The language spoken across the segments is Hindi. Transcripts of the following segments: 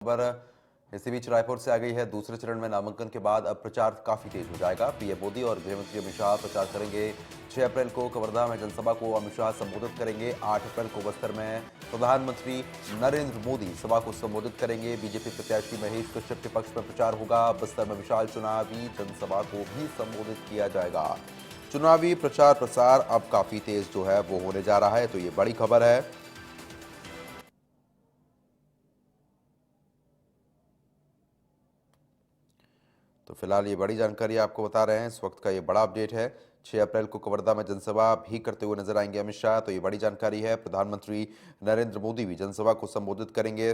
खबर इसी बीच रायपुर से आ गई है। दूसरे चरण में नामांकन के बाद अब प्रचार काफी तेज हो जाएगा। पीएम मोदी और गृहमंत्री अमित शाह प्रचार करेंगे। 6 अप्रैल को कवर्धा में जनसभा को अमित शाह संबोधित करेंगे। 8 अप्रैल को बस्तर में प्रधानमंत्री नरेंद्र मोदी सभा को संबोधित करेंगे। बीजेपी प्रत्याशी महेश कश्यप के पक्ष में प्रचार होगा। बस्तर में विशाल चुनावी जनसभा को भी संबोधित किया जाएगा। चुनावी प्रचार प्रसार अब काफी तेज जो है वो होने जा रहा है, तो ये बड़ी खबर है। तो फिलहाल ये बड़ी जानकारी आपको बता रहे हैं। इस वक्त का ये बड़ा अपडेट है। 6 अप्रैल को कवर्धा में जनसभा भी करते हुए नजर आएंगे अमित शाह, तो ये बड़ी जानकारी है। प्रधानमंत्री नरेंद्र मोदी भी जनसभा को संबोधित करेंगे।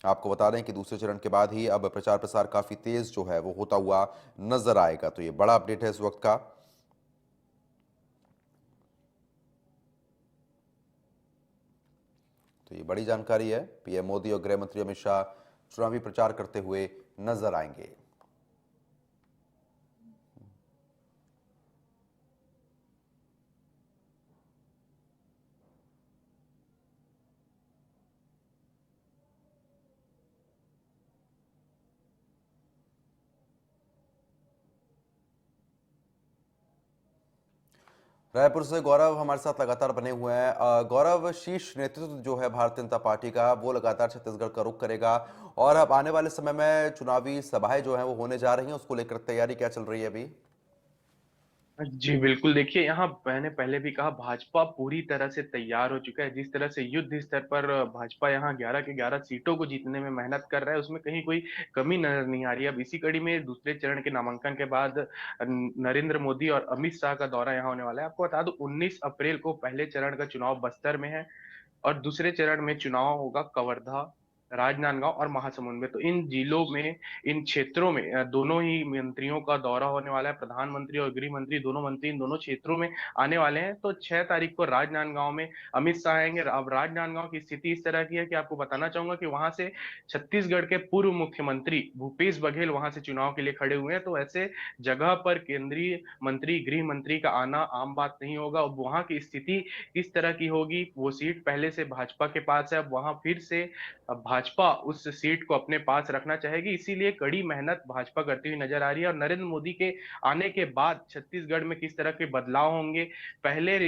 आपको बता दें कि दूसरे चरण के बाद ही अब प्रचार प्रसार काफी तेज जो है वो होता हुआ नजर आएगा, तो ये बड़ा अपडेट है इस वक्त का। तो ये बड़ी जानकारी है। पीएम मोदी और गृह मंत्री अमित शाह चुनावी प्रचार करते हुए नजर आएंगे। रायपुर से गौरव हमारे साथ लगातार बने हुए हैं। गौरव, शीर्ष नेतृत्व जो है भारतीय जनता पार्टी का वो लगातार छत्तीसगढ़ का रुख करेगा और अब आने वाले समय में चुनावी सभाएं जो है वो होने जा रही हैं, उसको लेकर तैयारी क्या चल रही है अभी? जी बिल्कुल। देखिए, यहाँ मैंने पहले भी कहा, भाजपा पूरी तरह से तैयार हो चुका है। जिस तरह से युद्ध स्तर पर भाजपा यहाँ 11 के 11 सीटों को जीतने में मेहनत कर रहा है, उसमें कहीं कोई कमी नजर नहीं आ रही है। अब इसी कड़ी में दूसरे चरण के नामांकन के बाद नरेंद्र मोदी और अमित शाह का दौरा यहाँ होने वाला है। आपको बता दूं, 19 अप्रैल को पहले चरण का चुनाव बस्तर में है और दूसरे चरण में चुनाव होगा कवर्धा, राजनांदगांव और महासमुंद में। तो इन जिलों में, इन क्षेत्रों में दोनों ही मंत्रियों का दौरा होने वाला है। प्रधानमंत्री और गृह मंत्री, दोनों मंत्री इन दोनों क्षेत्रों में आने वाले हैं। तो 6 तारीख को राजनांदगांव में अमित शाह आएंगे। अब राजनांदगांव की स्थिति इस तरह की है कि आपको बताना चाहूंगा कि वहां से छत्तीसगढ़ के पूर्व मुख्यमंत्री भूपेश बघेल वहां से चुनाव के लिए खड़े हुए हैं। तो ऐसे जगह पर केंद्रीय मंत्री, गृह मंत्री का आना आम बात नहीं होगा। अब वहां की स्थिति किस तरह की होगी, वो सीट पहले से भाजपा के पास है, अब वहां फिर से भाजपा उस सीट को अपने पास रखना चाहेगी। इसीलिए कड़ी मेहनत भाजपा करती हुई नजर आ रही है। और नरेंद्र मोदी के आने के बाद छत्तीसगढ़ में किस तरह के बदलाव होंगे, पहले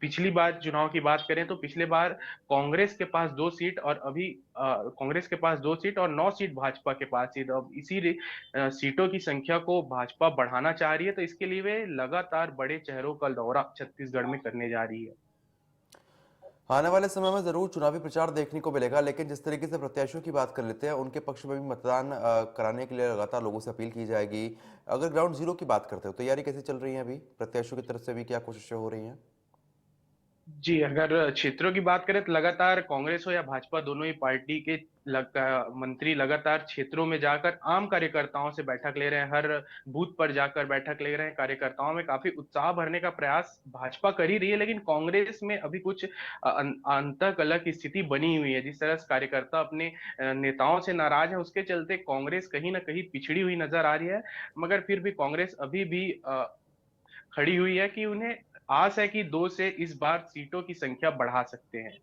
पिछली बार चुनाव की बात करें तो पिछले बार कांग्रेस के पास 2 सीट और अभी कांग्रेस के पास 2 सीट और 9 सीट भाजपा के पास थी। तो अब इसी सीटों की संख्या को भाजपा बढ़ाना चाह रही है। तो इसके लिए वे लगातार बड़े चेहरों का दौरा छत्तीसगढ़ में करने जा रही है। आने वाले समय में जरूर चुनावी प्रचार देखने को मिलेगा, लेकिन जिस तरीके से प्रत्याशियों की बात कर लेते हैं, उनके पक्ष में भी मतदान कराने के लिए लगातार लोगों से अपील की जाएगी। अगर ग्राउंड जीरो की बात करते हो, तैयारी कैसे चल रही है अभी? प्रत्याशियों की तरफ से भी क्या कोशिशें हो रही हैं? जी, अगर क्षेत्रों की बात करें तो लगातार कांग्रेस हो या भाजपा, दोनों ही पार्टी के मंत्री लगातार क्षेत्रों में जाकर आम कार्यकर्ताओं से बैठक ले रहे हैं। हर बूथ पर जाकर बैठक ले रहे हैं। कार्यकर्ताओं में काफी उत्साह भरने का प्रयास भाजपा कर ही रही है, लेकिन कांग्रेस में अभी कुछ अंतःकलह की स्थिति बनी हुई है। जिस तरह से कार्यकर्ता अपने नेताओं से नाराज है, उसके चलते कांग्रेस कहीं ना कहीं पिछड़ी हुई नजर आ रही है। मगर फिर भी कांग्रेस अभी भी खड़ी हुई है कि उन्हें आस है कि 2 से इस बार सीटों की संख्या बढ़ा सकते हैं।